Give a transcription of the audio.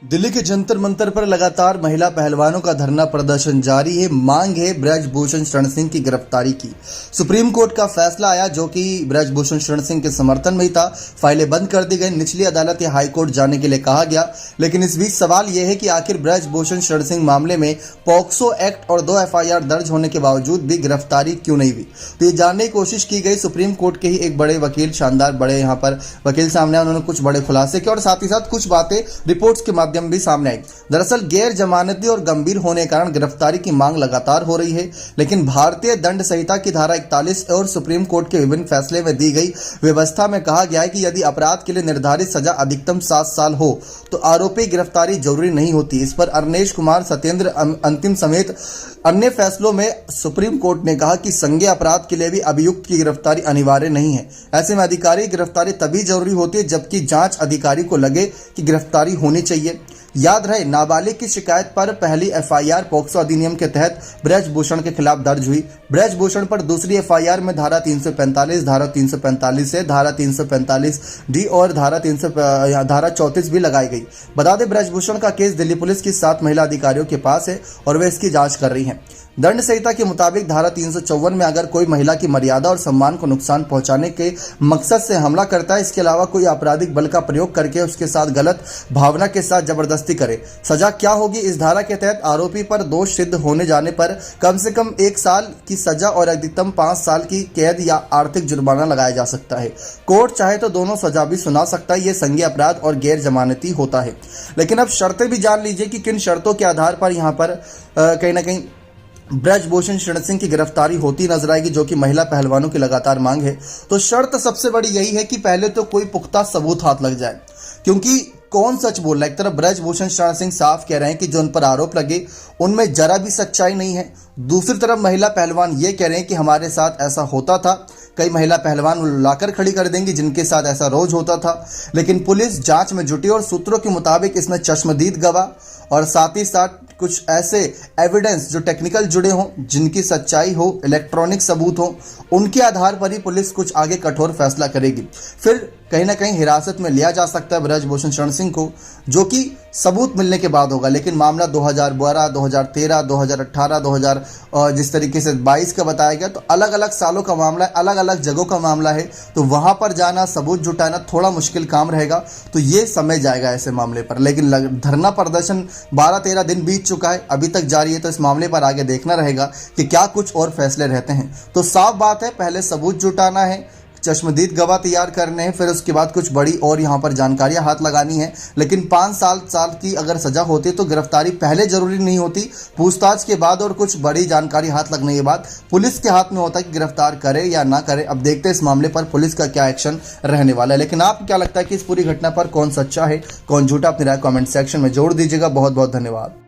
दिल्ली के जंतर मंतर पर लगातार महिला पहलवानों का धरना प्रदर्शन जारी है। मांग है ब्रजभूषण शरण सिंह की गिरफ्तारी की। सुप्रीम कोर्ट का फैसला आया जो कि ब्रजभूषण शरण सिंह के समर्थन में ही था। फाइलें बंद कर दी गई। निचली अदालत या हाई कोर्ट जाने के लिए कहा गया। लेकिन इस बीच सवाल यह है कि आखिर ब्रजभूषण शरण सिंह मामले में पॉक्सो एक्ट और 2 FIR दर्ज होने के बावजूद भी गिरफ्तारी क्यों नहीं हुई, तो ये जानने की कोशिश की गई। सुप्रीम कोर्ट के ही एक बड़े वकील, शानदार बड़े यहाँ पर वकील सामने आए। उन्होंने कुछ बड़े खुलासे किए और साथ ही साथ कुछ बातें रिपोर्ट्स के माध्यम भी सामने आई। दरअसल गैर जमानती और गंभीर होने के कारण गिरफ्तारी की मांग लगातार हो रही है। लेकिन भारतीय दंड संहिता की धारा 41 और सुप्रीम कोर्ट के विभिन्न फैसले में दी गई व्यवस्था में कहा गया है कि यदि अपराध के लिए निर्धारित सजा अधिकतम 7 साल हो तो आरोपी गिरफ्तारी जरूरी नहीं होती। इस पर अरनेश कुमार, सत्येंद्र अंतिम समेत अन्य फैसलों में सुप्रीम कोर्ट ने कहा कि संज्ञेय अपराध के लिए भी अभियुक्त की गिरफ्तारी अनिवार्य नहीं है। ऐसे में अधिकारी गिरफ्तारी तभी जरूरी होती है जबकि जांच अधिकारी को लगे कि गिरफ्तारी होनी चाहिए। याद रहे, नाबालिग की शिकायत पर पहली FIR पॉक्सो अधिनियम के तहत ब्रजभूषण के खिलाफ दर्ज हुई। ब्रजभूषण पर दूसरी FIR में धारा 345, धारा 345 से धारा 345D और धारा 34 भी लगाई गई। बता दें, ब्रजभूषण का केस दिल्ली पुलिस की 7 महिला अधिकारियों के पास है और वे इसकी जांच कर रही हैं। दंड संहिता के मुताबिक धारा 354 में अगर कोई महिला की मर्यादा और सम्मान को नुकसान पहुंचाने के मकसद से हमला करता है, इसके अलावा कोई आपराधिक बल का प्रयोग करके उसके साथ गलत भावना के साथ जबरदस्ती करे, सजा क्या होगी। इस धारा के तहत आरोपी पर दोष सिद्ध होने जाने पर कम से कम 1 साल की सजा और अधिकतम 5 साल की कैद या आर्थिक जुर्माना लगाया जा सकता है। कोर्ट चाहे तो दोनों सजा भी सुना सकता है। यह संज्ञेय अपराध और गैर जमानती होता है। लेकिन अब शर्तें भी जान लीजिए कि किन शर्तों के आधार पर यहाँ पर कहीं ना कहीं ब्रजभूषण शरण सिंह की गिरफ्तारी होती नजर आएगी, जो कि महिला पहलवानों की लगातार मांग है। तो शर्त सबसे बड़ी यही है कि पहले तो कोई पुख्ता सबूत हाथ लग जाए, क्योंकि कौन सच बोल रहा है। एक तरफ ब्रजभूषण शरण सिंह साफ कह रहे हैं कि जो उन पर आरोप लगे उनमें जरा भी सच्चाई नहीं है। दूसरी तरफ महिला पहलवान ये कह रहे हैं कि हमारे साथ ऐसा होता था। कई महिला पहलवान लाकर खड़ी कर देंगी जिनके साथ ऐसा रोज होता था। लेकिन पुलिस जांच में जुटी और सूत्रों के मुताबिक इसमें चश्मदीद गवाह और साथ ही साथ कुछ ऐसे एविडेंस जो टेक्निकल जुड़े हों, जिनकी सच्चाई हो, इलेक्ट्रॉनिक सबूत हो, उनके आधार पर ही पुलिस कुछ आगे कठोर फैसला करेगी। फिर कहीं ना कहीं हिरासत में लिया जा सकता है ब्रजभूषण शरण सिंह को, जो कि सबूत मिलने के बाद होगा। लेकिन मामला 2012, 2013, 2018, 2000 जिस तरीके से 22 का बताया गया, तो अलग अलग सालों का मामला है, अलग अलग जगहों का मामला है। तो वहां पर जाना, सबूत जुटाना थोड़ा मुश्किल काम रहेगा। तो ये समय जाएगा ऐसे मामले पर। लेकिन धरना प्रदर्शन 12-13 दिन बीत चुका है, अभी तक जारी है। तो इस मामले पर आगे देखना रहेगा कि क्या कुछ और फैसले रहते हैं। तो साफ बात है, पहले सबूत जुटाना है, चश्मदीद गवाह तैयार करने हैं, फिर उसके बाद कुछ बड़ी और यहाँ पर जानकारियां हाथ लगानी है। लेकिन 5 साल की अगर सजा होती तो गिरफ्तारी पहले जरूरी नहीं होती। पूछताछ के बाद और कुछ बड़ी जानकारी हाथ लगने के बाद पुलिस के हाथ में होता है कि गिरफ्तार करे या ना करे। अब देखते हैं इस मामले पर पुलिस का क्या एक्शन रहने वाला है। लेकिन आपको क्या लगता है कि इस पूरी घटना पर कौन सच्चा है, कौन झूठा? अपनी राय कॉमेंट सेक्शन में जोड़ दीजिएगा। बहुत बहुत धन्यवाद।